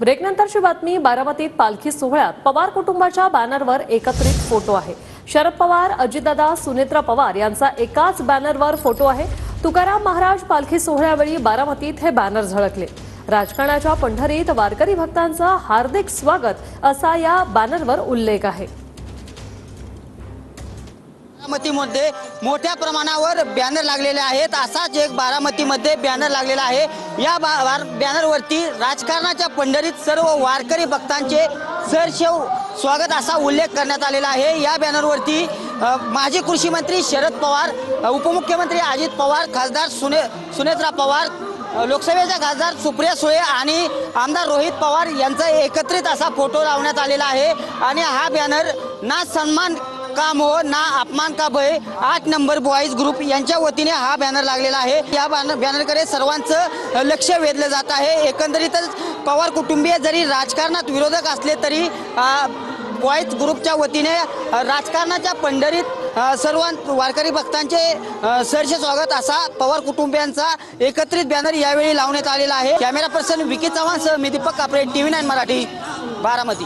ब्रेकनंतरची बातमी। बारामतीत पालखी सोहळ्यात पवार कुटुंबाच्या बॅनरवर एकत्रित फोटो आहे। शरद पवार, अजितदादा, सुनेत्रा पवार यांचा एकाच बॅनरवर फोटो आहे। तुकाराम महाराज पालखी सोहळ्यावेळी बारामतीत हे बॅनर झळकले। राजकारणाच्या पंढरीत वारकरी भक्तांचं हार्दिक स्वागत असा या बॅनरवर उल्लेख आहे। बारामतीमध्ये मोठ्या प्रमाणावर बॅनर लागलेले आहेत। असाच एक बारामतीमध्ये बॅनर लागलेला आहे। या बॅनरवरती राजकारणाच्या पंढरीत सर्व वारकरी भक्तांचे सरसेव स्वागत असा उल्लेख करण्यात आलेला आहे। या बॅनरवरती माजी कृषी मंत्री शरद पवार, उपमुख्यमंत्री अजित पवार, खासदार सुनेत्रा पवार, लोकसभेच्या खासदार सुप्रिया सुळे आणि आमदार रोहित पवार यांचा एकत्रित असा फोटो लावण्यात आलेला आहे। आणि हा बॅनर ना सन्मान का मोह ना अपमान का भय 8 नंबर बॉईज ग्रुप यांच्या वतीने हा बॅनर लागलेला आहे। या बॅनरकडे सर्वांचं लक्ष वेधलं जात आहे। एकंदरीतच पवार कुटुंबीय जरी राजकारणात विरोधक असले तरी बॉईज ग्रुपच्या वतीने राजकारणाच्या पंढरीत सर्व वारकरी भक्तांचे सरसे स्वागत असा पवार कुटुंबियांचा एकत्रित बॅनर यावेळी लावण्यात आलेला आहे। कॅमेरा पर्सन विकी चव्हाणसह मी दीपक कापरे, TV9 मराठी, बारामती।